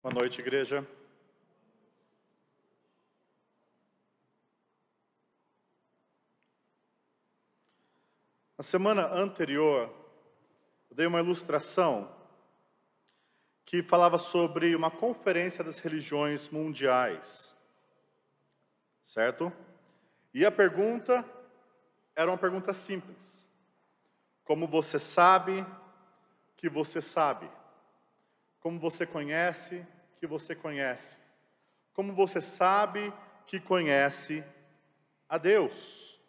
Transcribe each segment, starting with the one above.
Boa noite, igreja. Na semana anterior, eu dei uma ilustração que falava sobre uma conferência das religiões mundiais, certo? E a pergunta era uma pergunta simples. Como você sabe que você sabe? Como você conhece que você conhece? Como você sabe que conhece a Deus?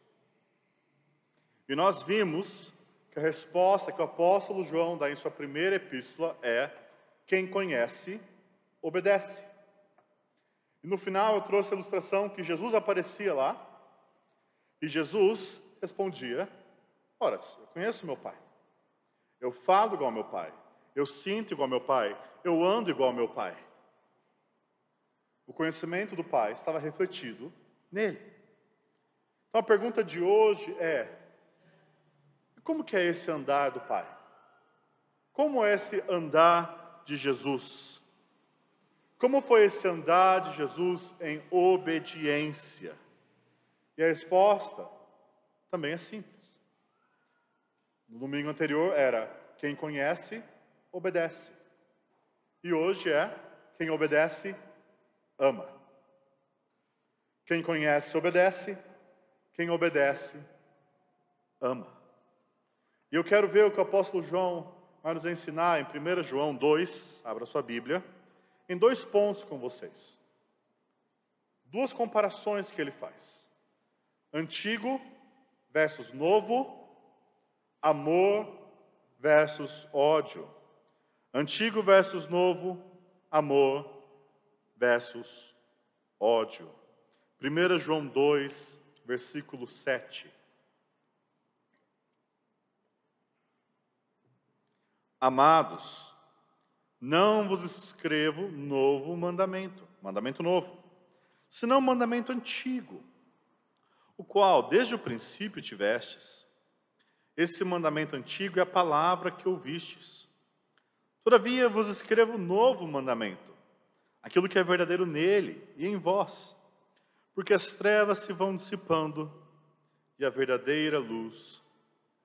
E nós vimos que a resposta que o apóstolo João dá em sua primeira epístola é: quem conhece, obedece. E no final eu trouxe a ilustração que Jesus aparecia lá e Jesus respondia: ora, eu conheço meu Pai, eu falo igual ao meu Pai, eu sinto igual ao meu Pai, eu ando igual ao meu Pai. O conhecimento do Pai estava refletido nele. Então a pergunta de hoje é: como que é esse andar do Pai? Como é esse andar de Jesus? Como foi esse andar de Jesus em obediência? E a resposta também é simples. No domingo anterior era: quem conhece, obedece. E hoje é: quem obedece, ama. Quem conhece, obedece. Quem obedece, ama. E eu quero ver o que o apóstolo João vai nos ensinar em 1 João 2, abra sua Bíblia, em 2 pontos com vocês. 2 comparações que ele faz. Antigo versus novo, amor versus ódio. Antigo versus novo, amor versus ódio. 1 João 2, versículo 7. Amados, não vos escrevo novo mandamento novo, senão mandamento antigo, o qual desde o princípio tivestes. Esse mandamento antigo é a palavra que ouvistes. Todavia vos escrevo novo mandamento, aquilo que é verdadeiro nele e em vós, porque as trevas se vão dissipando e a verdadeira luz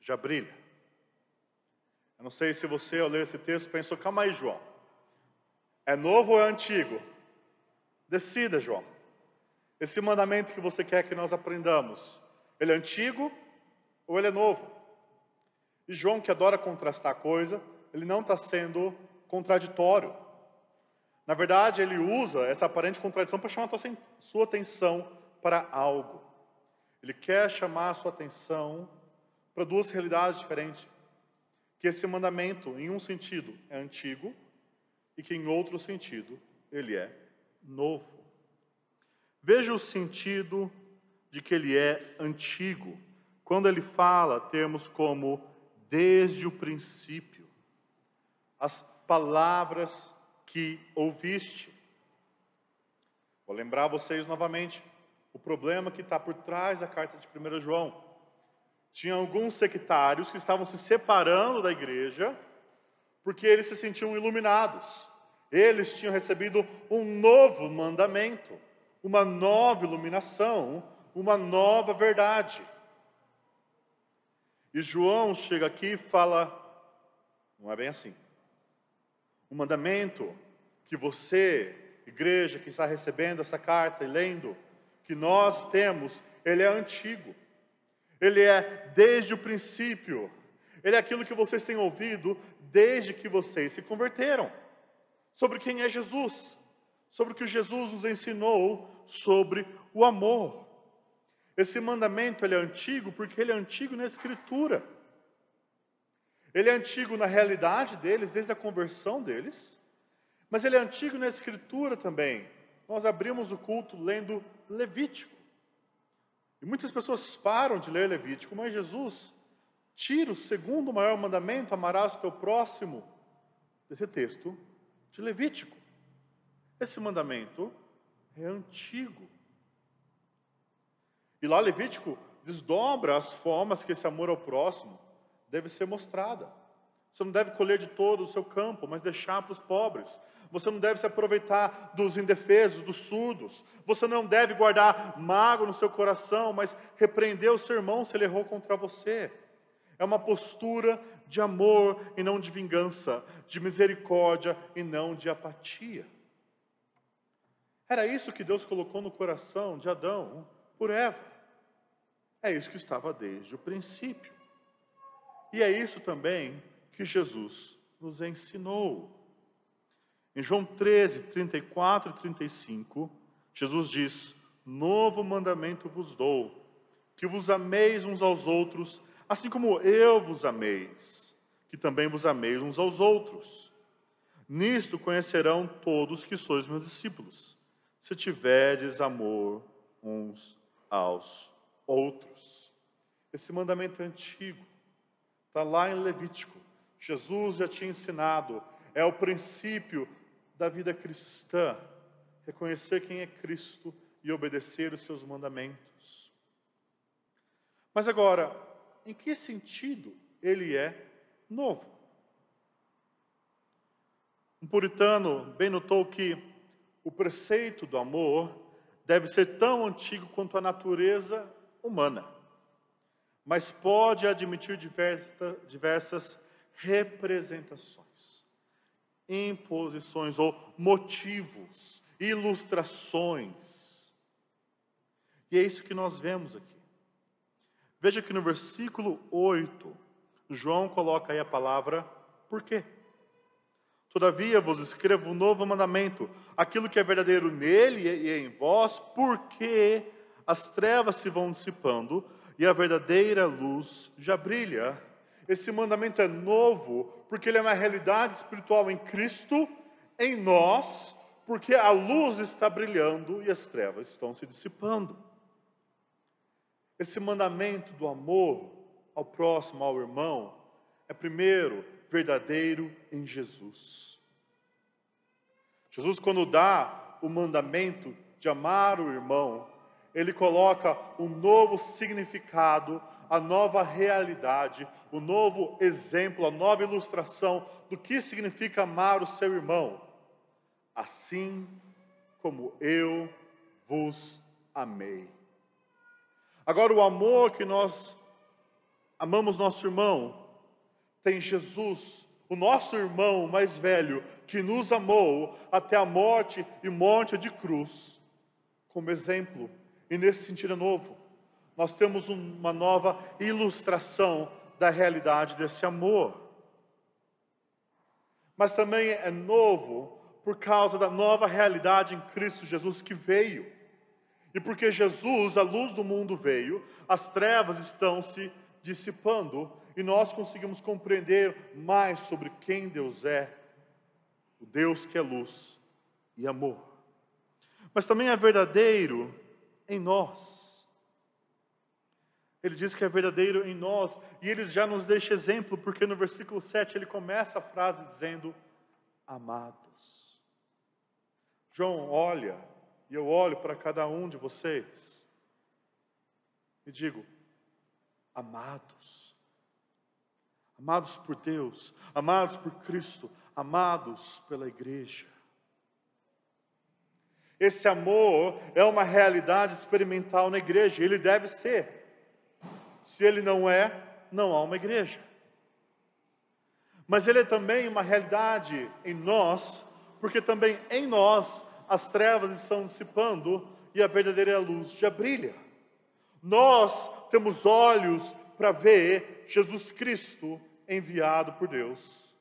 já brilha. Eu não sei se você, ao ler esse texto, pensou: calma aí, João, é novo ou é antigo? Decida, João. Esse mandamento que você quer que nós aprendamos, ele é antigo ou ele é novo? E João, que adora contrastar a coisa, ele não está sendo contraditório. Na verdade, ele usa essa aparente contradição para chamar a sua atenção para algo. Ele quer chamar a sua atenção para 2 realidades diferentes. Que esse mandamento, em um sentido, é antigo e que, em outro sentido, ele é novo. Veja o sentido de que ele é antigo, quando ele fala termos como desde o princípio, as palavras que ouviste. Vou lembrar vocês novamente o problema que está por trás da carta de 1 João. Tinha alguns sectários que estavam se separando da igreja porque eles se sentiam iluminados. Eles tinham recebido um novo mandamento, uma nova iluminação, uma nova verdade. E João chega aqui e fala: não é bem assim. O mandamento que você, igreja, que está recebendo essa carta e lendo, que nós temos, ele é antigo. Ele é desde o princípio. Ele é aquilo que vocês têm ouvido desde que vocês se converteram. Sobre quem é Jesus. Sobre o que Jesus nos ensinou sobre o amor. Esse mandamento ele é antigo porque ele é antigo na Escritura. Ele é antigo na realidade deles, desde a conversão deles. Mas ele é antigo na Escritura também. Nós abrimos o culto lendo Levítico. E muitas pessoas param de ler Levítico, mas Jesus tira o segundo maior mandamento: amarás o teu próximo, desse texto de Levítico. Esse mandamento é antigo. E lá Levítico desdobra as formas que esse amor ao próximo deve ser mostrada. Você não deve colher de todo o seu campo, mas deixar para os pobres. Você não deve se aproveitar dos indefesos, dos surdos. Você não deve guardar mágoa no seu coração, mas repreender o seu irmão se ele errou contra você. É uma postura de amor e não de vingança, de misericórdia e não de apatia. Era isso que Deus colocou no coração de Adão por Eva. É isso que estava desde o princípio. E é isso também que Jesus nos ensinou. Em João 13, 34 e 35, Jesus diz: novo mandamento vos dou, que vos ameis uns aos outros, assim como eu vos ameis, que também vos ameis uns aos outros. Nisto conhecerão todos que sois meus discípulos, se tiverdes amor uns aos outros. Esse mandamento é antigo, está lá em Levítico. Jesus já tinha ensinado, é o princípio da vida cristã, reconhecer quem é Cristo e obedecer os seus mandamentos. Mas agora, em que sentido ele é novo? Um puritano bem notou que o preceito do amor deve ser tão antigo quanto a natureza humana, mas pode admitir diversas representações, imposições ou motivos, ilustrações. E é isso que nós vemos aqui. Veja que no versículo 8, João coloca aí a palavra por quê. Todavia vos escrevo um novo mandamento, aquilo que é verdadeiro nele e em vós, porque as trevas se vão dissipando e a verdadeira luz já brilha. Esse mandamento é novo, porque ele é uma realidade espiritual em Cristo, em nós, porque a luz está brilhando e as trevas estão se dissipando. Esse mandamento do amor ao próximo, ao irmão, é primeiro verdadeiro em Jesus. Jesus, quando dá o mandamento de amar o irmão, ele coloca um novo significado, a nova realidade, o novo exemplo, a nova ilustração do que significa amar o seu irmão. Assim como eu vos amei. Agora, o amor que nós amamos nosso irmão, tem Jesus, o nosso irmão mais velho, que nos amou até a morte e morte de cruz, como exemplo. E nesse sentido é novo. Nós temos uma nova ilustração da realidade desse amor. Mas também é novo por causa da nova realidade em Cristo Jesus que veio. E porque Jesus, a luz do mundo, veio, as trevas estão se dissipando e nós conseguimos compreender mais sobre quem Deus é, o Deus que é luz e amor. Mas também é verdadeiro em nós. Ele diz que é verdadeiro em nós, e ele já nos deixa exemplo, porque no versículo 7 ele começa a frase dizendo: amados. João olha, e eu olho para cada um de vocês, e digo: amados. Amados por Deus, amados por Cristo, amados pela igreja. Esse amor é uma realidade experimental na igreja, ele deve ser. Se ele não é, não há uma igreja. Mas ele é também uma realidade em nós, porque também em nós as trevas estão dissipando e a verdadeira luz já brilha. Nós temos olhos para ver Jesus Cristo enviado por Deus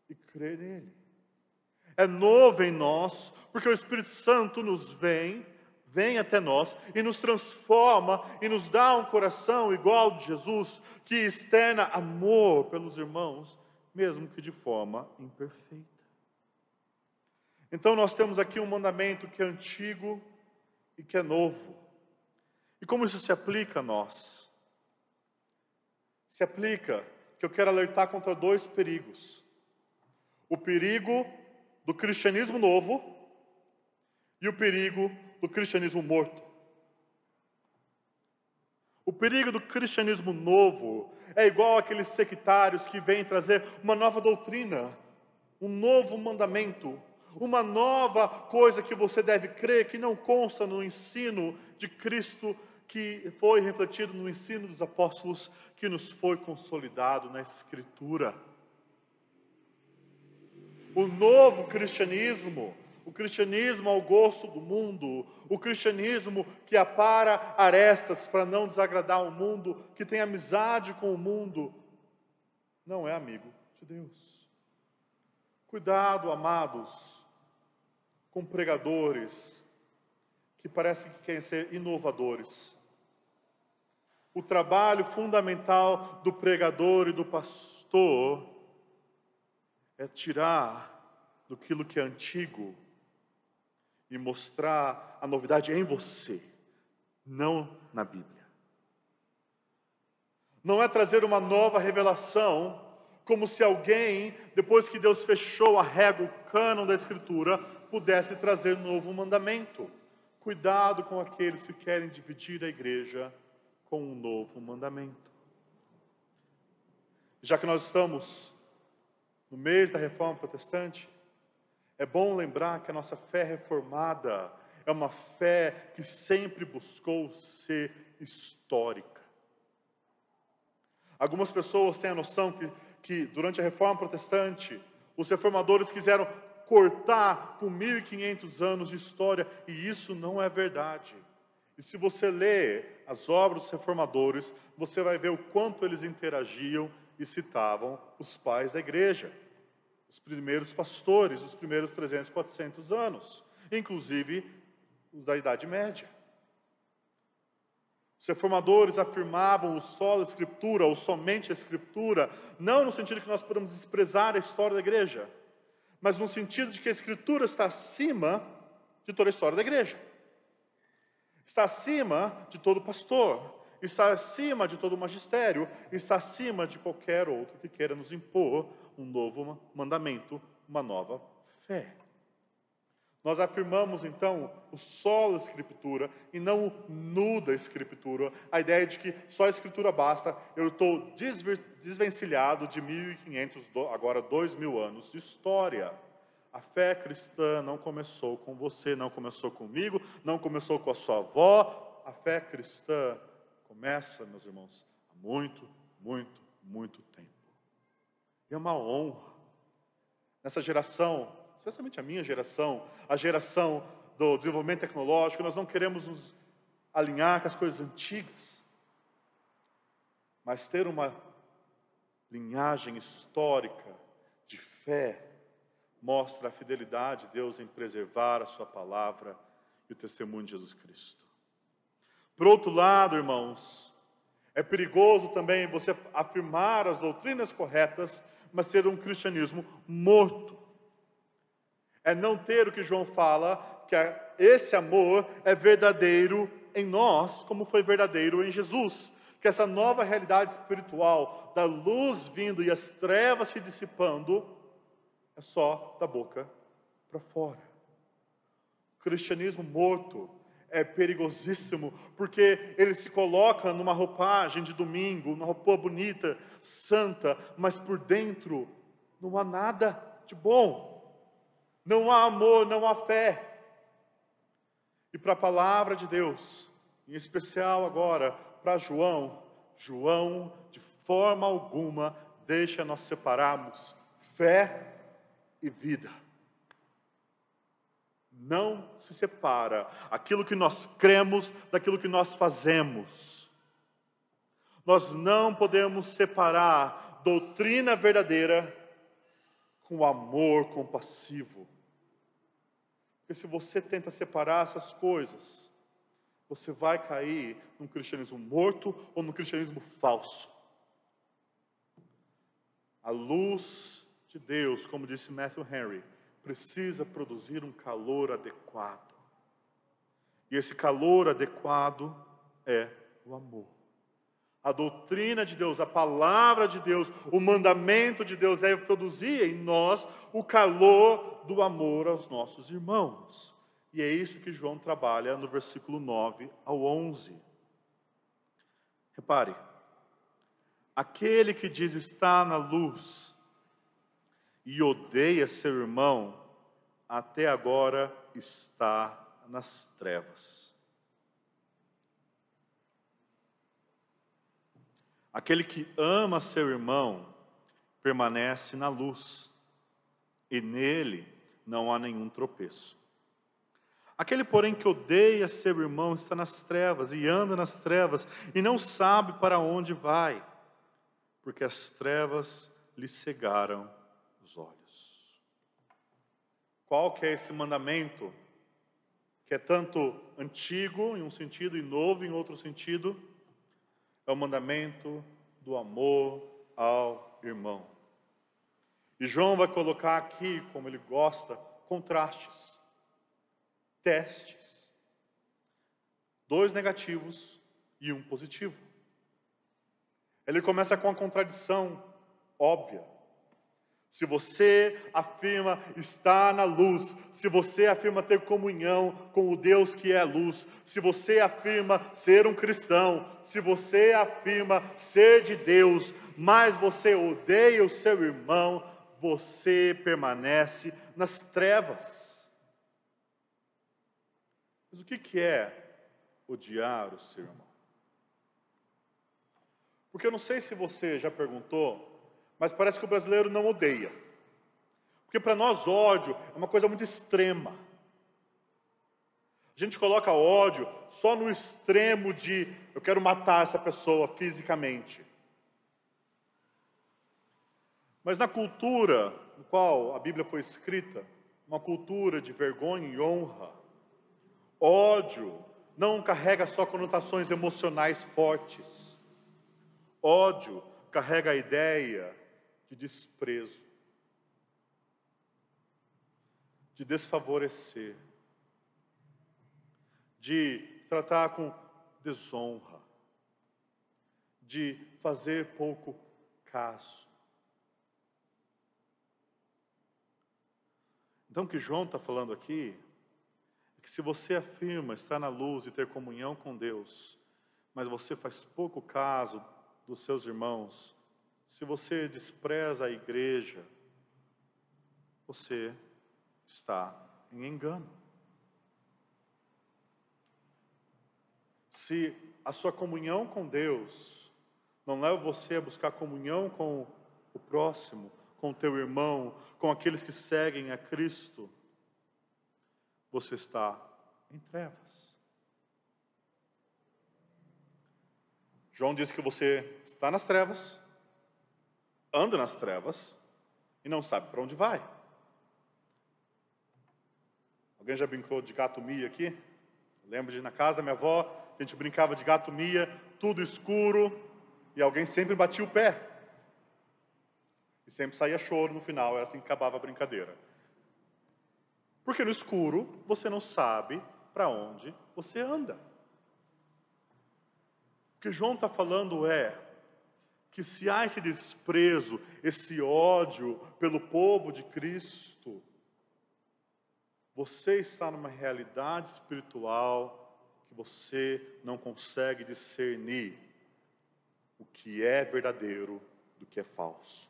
e crer nele. É novo em nós, porque o Espírito Santo nos vem até nós e nos transforma e nos dá um coração igual de Jesus, que externa amor pelos irmãos, mesmo que de forma imperfeita. Então nós temos aqui um mandamento que é antigo e que é novo. E como isso se aplica a nós? Se aplica que eu quero alertar contra dois perigos. O perigo do cristianismo novo e o perigo do cristianismo morto. O perigo do cristianismo novo é igual àqueles sectários que vêm trazer uma nova doutrina, um novo mandamento, uma nova coisa que você deve crer, que não consta no ensino de Cristo, que foi refletido no ensino dos apóstolos, que nos foi consolidado na Escritura. O novo cristianismo, o cristianismo ao gosto do mundo, o cristianismo que apara arestas para não desagradar o mundo, que tem amizade com o mundo, não é amigo de Deus. Cuidado, amados, com pregadores que parecem que querem ser inovadores. O trabalho fundamental do pregador e do pastor é tirar daquilo que é antigo e mostrar a novidade em você, não na Bíblia. Não é trazer uma nova revelação, como se alguém, depois que Deus fechou a régua, o cânon da Escritura, pudesse trazer um novo mandamento. Cuidado com aqueles que querem dividir a igreja com um novo mandamento. Já que nós estamos no mês da Reforma Protestante, é bom lembrar que a nossa fé reformada é uma fé que sempre buscou ser histórica. Algumas pessoas têm a noção que durante a Reforma Protestante, os reformadores quiseram cortar com 1500 anos de história, e isso não é verdade. E se você ler as obras dos reformadores, você vai ver o quanto eles interagiam e citavam os pais da igreja, os primeiros pastores, os primeiros 300, 400 anos, inclusive os da Idade Média. Os reformadores afirmavam o solo da Escritura, ou somente a Escritura, não no sentido que nós podemos desprezar a história da igreja, mas no sentido de que a Escritura está acima de toda a história da igreja. Está acima de todo pastor, está acima de todo magistério, está acima de qualquer outro que queira nos impor um novo mandamento, uma nova fé. Nós afirmamos, então, o solo da Escritura e não o nu da Escritura. A ideia de que só a Escritura basta. Eu estou desvencilhado de 1500, agora 2000 anos de história. A fé cristã não começou com você, não começou comigo, não começou com a sua avó. A fé cristã começa, meus irmãos, há muito, muito, muito tempo. E é uma honra. Nessa geração, especialmente a minha geração, a geração do desenvolvimento tecnológico, nós não queremos nos alinhar com as coisas antigas, mas ter uma linhagem histórica de fé mostra a fidelidade de Deus em preservar a sua palavra e o testemunho de Jesus Cristo. Por outro lado, irmãos, é perigoso também você afirmar as doutrinas corretas, mas ter um cristianismo morto. É não ter o que João fala, que esse amor é verdadeiro em nós, como foi verdadeiro em Jesus. Que essa nova realidade espiritual, da luz vindo e as trevas se dissipando, é só da boca para fora. O cristianismo morto é perigosíssimo, porque ele se coloca numa roupagem de domingo, uma roupa bonita, santa, mas por dentro não há nada de bom. Não há amor, não há fé. E para a palavra de Deus, em especial agora para João, de forma alguma deixa nós separarmos fé e vida. Não se separa aquilo que nós cremos daquilo que nós fazemos. Nós não podemos separar doutrina verdadeira com amor compassivo. Porque se você tenta separar essas coisas, você vai cair num cristianismo morto ou num cristianismo falso. A luz de Deus, como disse Matthew Henry, precisa produzir um calor adequado. E esse calor adequado é o amor. A doutrina de Deus, a palavra de Deus, o mandamento de Deus deve produzir em nós o calor do amor aos nossos irmãos. E é isso que João trabalha no versículo 9 ao 11. Repare, Aquele que diz estar na luz e odeia seu irmão, até agora está nas trevas. Aquele que ama seu irmão permanece na luz, e nele não há nenhum tropeço. Aquele, porém, que odeia seu irmão está nas trevas, e anda nas trevas, e não sabe para onde vai, porque as trevas lhe cegaram os olhos. Qual que é esse mandamento, que é tanto antigo em um sentido e novo em outro sentido? É o mandamento do amor ao irmão. E João vai colocar aqui, como ele gosta, contrastes, testes. 2 negativos e 1 positivo. Ele começa com a contradição óbvia. Se você afirma estar na luz, se você afirma ter comunhão com o Deus que é a luz, se você afirma ser um cristão, se você afirma ser de Deus, mas você odeia o seu irmão, você permanece nas trevas. Mas o que é odiar o seu irmão? Porque eu não sei se você já perguntou, mas parece que o brasileiro não odeia. Porque para nós ódio é uma coisa muito extrema. A gente coloca ódio só no extremo de eu quero matar essa pessoa fisicamente. Mas na cultura no qual a Bíblia foi escrita, uma cultura de vergonha e honra, ódio não carrega só conotações emocionais fortes. Ódio carrega a ideia de desprezo, de desfavorecer, de tratar com desonra, de fazer pouco caso. Então o que João está falando aqui é que se você afirma estar na luz e ter comunhão com Deus, mas você faz pouco caso dos seus irmãos, se você despreza a igreja, você está em engano. Se a sua comunhão com Deus não leva você a buscar comunhão com o próximo, com o teu irmão, com aqueles que seguem a Cristo, você está em trevas. João diz que você está nas trevas, anda nas trevas e não sabe para onde vai. Alguém já brincou de gato-mia aqui? Lembro de na casa da minha avó, a gente brincava de gato-mia, tudo escuro, e alguém sempre batia o pé. E sempre saía choro no final, era assim que acabava a brincadeira. Porque no escuro você não sabe para onde você anda. O que João está falando é que se há esse desprezo, esse ódio pelo povo de Cristo, você está numa realidade espiritual que você não consegue discernir o que é verdadeiro do que é falso.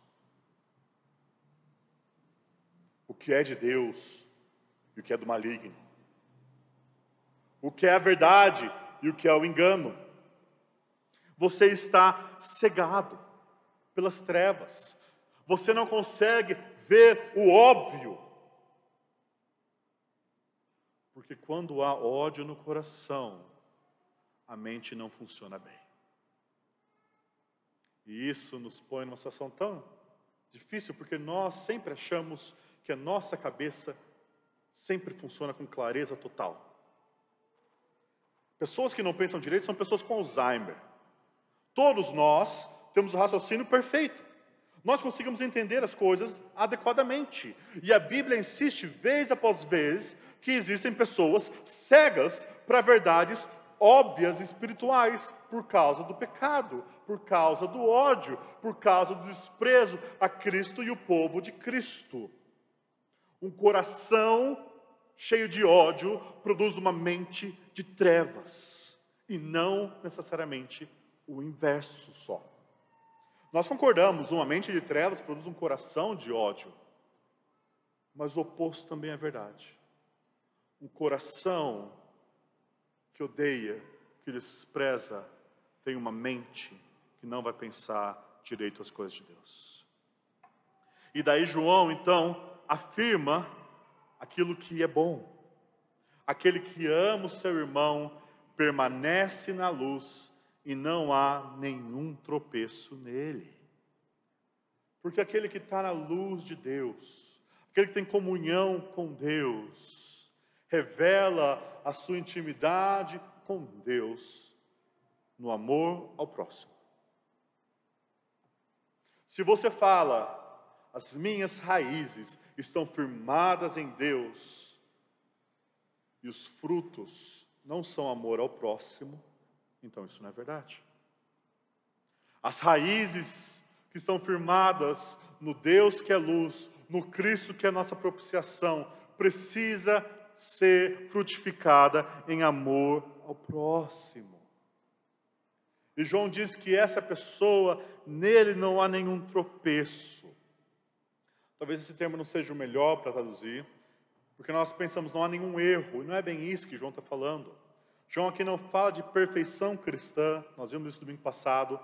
O que é de Deus e o que é do maligno. O que é a verdade e o que é o engano. Você está cegado pelas trevas. Você não consegue ver o óbvio. Porque quando há ódio no coração, a mente não funciona bem. E isso nos põe numa situação tão difícil, porque nós sempre achamos que a nossa cabeça sempre funciona com clareza total. Pessoas que não pensam direito são pessoas com Alzheimer. Todos nós temos o raciocínio perfeito. Nós conseguimos entender as coisas adequadamente. E a Bíblia insiste, vez após vez, que existem pessoas cegas para verdades óbvias espirituais por causa do pecado, por causa do ódio, por causa do desprezo a Cristo e o povo de Cristo. Um coração cheio de ódio produz uma mente de trevas, e não necessariamente o inverso só. Nós concordamos, uma mente de trevas produz um coração de ódio. Mas o oposto também é verdade. Um coração que odeia, que despreza, tem uma mente que não vai pensar direito as coisas de Deus. E daí João, então, afirma aquilo que é bom. Aquele que ama o seu irmão permanece na luz e não há nenhum tropeço nele. Porque aquele que está na luz de Deus, aquele que tem comunhão com Deus, revela a sua intimidade com Deus no amor ao próximo. Se você fala, as minhas raízes estão firmadas em Deus, e os frutos não são amor ao próximo, então isso não é verdade. As raízes que estão firmadas no Deus que é luz, no Cristo que é nossa propiciação, precisa ser frutificada em amor ao próximo. E João diz que essa pessoa, nele não há nenhum tropeço. Talvez esse termo não seja o melhor para traduzir, porque nós pensamos não há nenhum erro, e não é bem isso que João está falando. João aqui não fala de perfeição cristã, nós vimos isso domingo passado.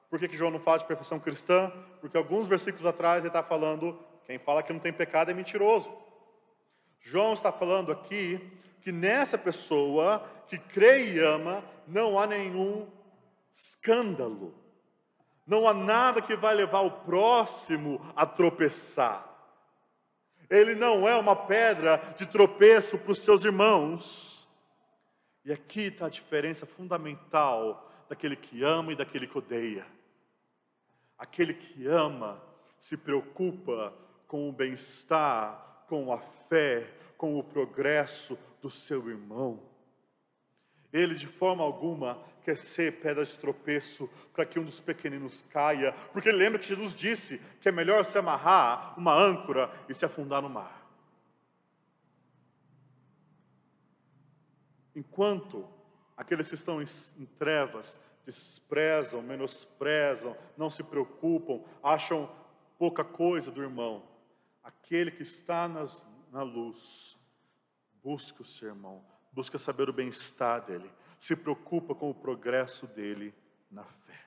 Por que João não fala de perfeição cristã? Porque alguns versículos atrás ele está falando, quem fala que não tem pecado é mentiroso. João está falando aqui que nessa pessoa que crê e ama, não há nenhum escândalo. Não há nada que vai levar o próximo a tropeçar. Ele não é uma pedra de tropeço para os seus irmãos. E aqui está a diferença fundamental daquele que ama e daquele que odeia. Aquele que ama se preocupa com o bem-estar, com a fé, com o progresso do seu irmão. Ele de forma alguma quer ser pedra de tropeço para que um dos pequeninos caia, porque ele lembra que Jesus disse que é melhor se amarrar uma âncora e se afundar no mar. Enquanto aqueles que estão em trevas desprezam, menosprezam, não se preocupam, acham pouca coisa do irmão, aquele que está na luz busca o seu irmão, busca saber o bem-estar dele, se preocupa com o progresso dele na fé.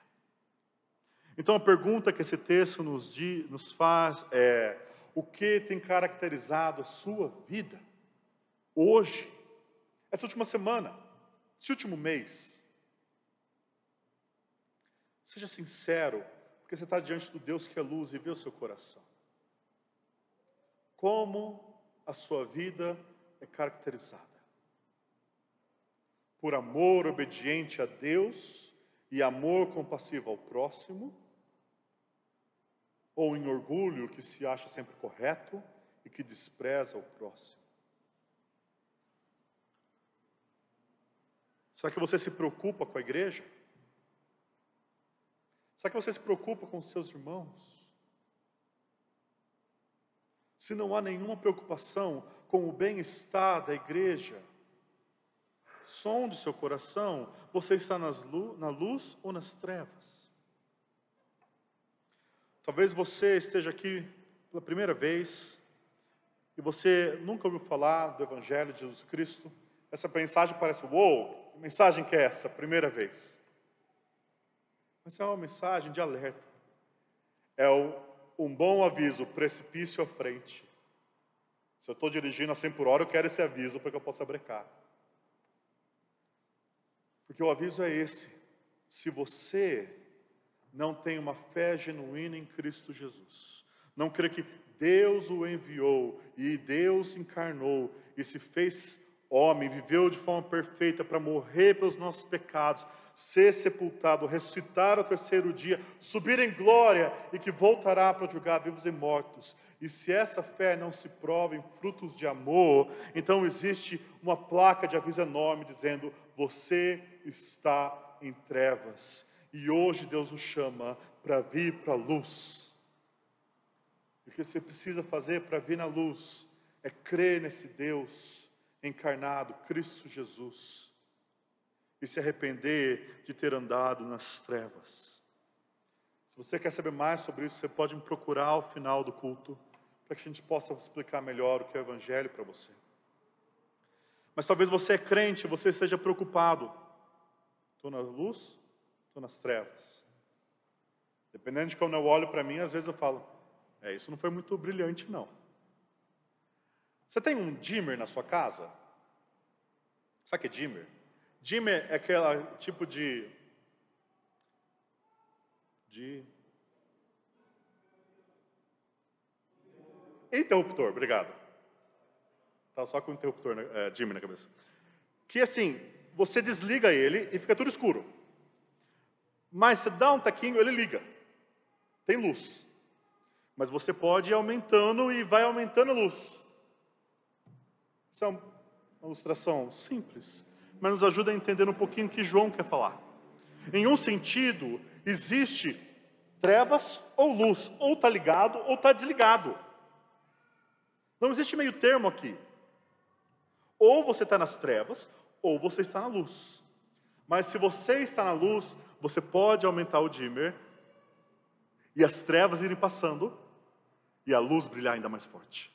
Então a pergunta que esse texto nos faz é: o que tem caracterizado a sua vida hoje, essa última semana, esse último mês? Seja sincero, porque você está diante do Deus que é luz e vê o seu coração. Como a sua vida é caracterizada? Por amor obediente a Deus e amor compassivo ao próximo? Ou em orgulho que se acha sempre correto e que despreza o próximo? Será que você se preocupa com a igreja? Será que você se preocupa com os seus irmãos? Se não há nenhuma preocupação com o bem-estar da igreja, sonde seu coração, você está na luz ou nas trevas? Talvez você esteja aqui pela primeira vez e você nunca ouviu falar do Evangelho de Jesus Cristo. Essa mensagem parece, uou, que mensagem que é essa? Primeira vez. Mas é uma mensagem de alerta. É um bom aviso, precipício à frente. Se eu estou dirigindo a 100 por hora, eu quero esse aviso para que eu possa brecar. Porque o aviso é esse: se você não tem uma fé genuína em Cristo Jesus, não crê que Deus o enviou e Deus encarnou e se fez homem, viveu de forma perfeita para morrer pelos nossos pecados, ser sepultado, ressuscitar ao terceiro dia, subir em glória e que voltará para julgar vivos e mortos. E se essa fé não se prova em frutos de amor, então existe uma placa de aviso enorme dizendo: você está em trevas. E hoje Deus o chama para vir para a luz. E o que você precisa fazer para vir na luz é crer nesse Deus encarnado, Cristo Jesus, e se arrepender de ter andado nas trevas. Se você quer saber mais sobre isso, você pode me procurar ao final do culto, para que a gente possa explicar melhor o que é o Evangelho para você. Mas talvez você é crente, você esteja preocupado. Estou na luz, estou nas trevas. Dependendo de como eu olho para mim, às vezes eu falo, isso não foi muito brilhante não. Você tem um dimmer na sua casa? Sabe o que é dimmer? Dimmer é aquele tipo de interruptor, obrigado. Estava só com o interruptor, dimmer na cabeça. Que assim, você desliga ele e fica tudo escuro. Mas você dá um taquinho, ele liga. Tem luz. Mas você pode ir aumentando e vai aumentando a luz. Isso é uma ilustração simples, mas nos ajuda a entender um pouquinho o que João quer falar. Em um sentido, existe trevas ou luz, ou está ligado ou está desligado. Não existe meio termo aqui. Ou você está nas trevas, ou você está na luz. Mas se você está na luz, você pode aumentar o dimmer, e as trevas irem passando, e a luz brilhar ainda mais forte.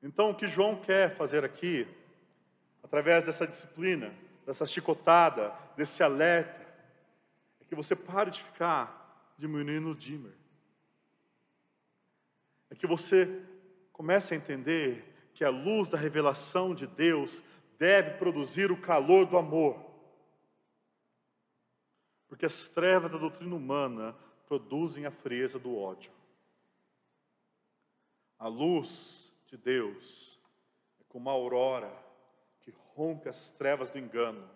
Então, o que João quer fazer aqui, através dessa disciplina, dessa chicotada, desse alerta, é que você pare de ficar diminuindo o dimmer. É que você comece a entender que a luz da revelação de Deus deve produzir o calor do amor. Porque as trevas da doutrina humana produzem a frieza do ódio. A luz de Deus é como uma aurora que rompe as trevas do engano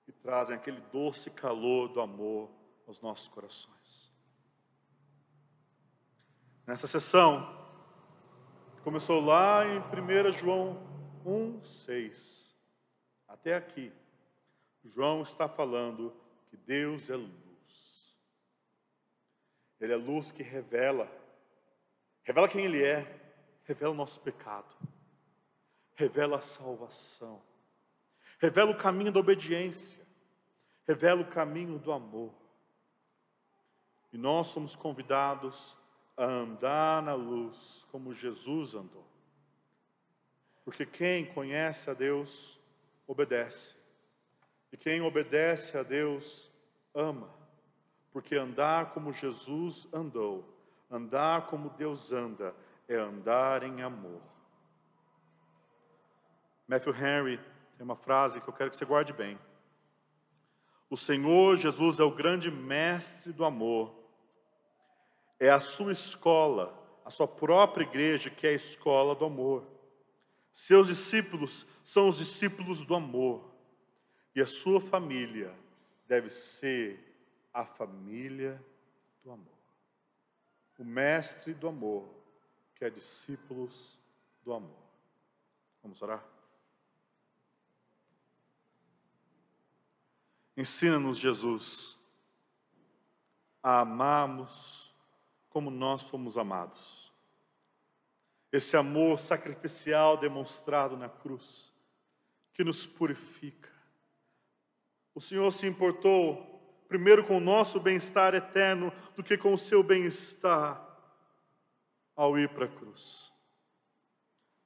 e trazem aquele doce calor do amor aos nossos corações. Nessa sessão, começou lá em 1 João 1:6. Até aqui, João está falando que Deus é luz. Ele é luz que revela quem Ele é, revela o nosso pecado, revela a salvação, revela o caminho da obediência, revela o caminho do amor. E nós somos convidados a andar na luz como Jesus andou. Porque quem conhece a Deus, obedece. E quem obedece a Deus, ama. Porque andar como Jesus andou, andar como Deus anda, é andar em amor. Matthew Henry tem uma frase que eu quero que você guarde bem. O Senhor Jesus é o grande mestre do amor. É a sua escola, a sua própria igreja, que é a escola do amor. Seus discípulos são os discípulos do amor. E a sua família deve ser a família do amor. O mestre do amor, que é discípulos do amor. Vamos orar? Ensina-nos, Jesus, a amarmos como nós fomos amados. Esse amor sacrificial demonstrado na cruz, que nos purifica. O Senhor se importou primeiro com o nosso bem-estar eterno do que com o seu bem-estar ao ir para a cruz.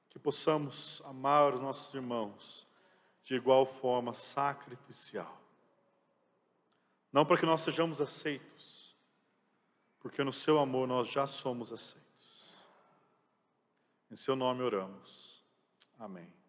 Que possamos amar os nossos irmãos de igual forma sacrificial. Não para que nós sejamos aceitos, porque no seu amor nós já somos aceitos. Em seu nome oramos. Amém.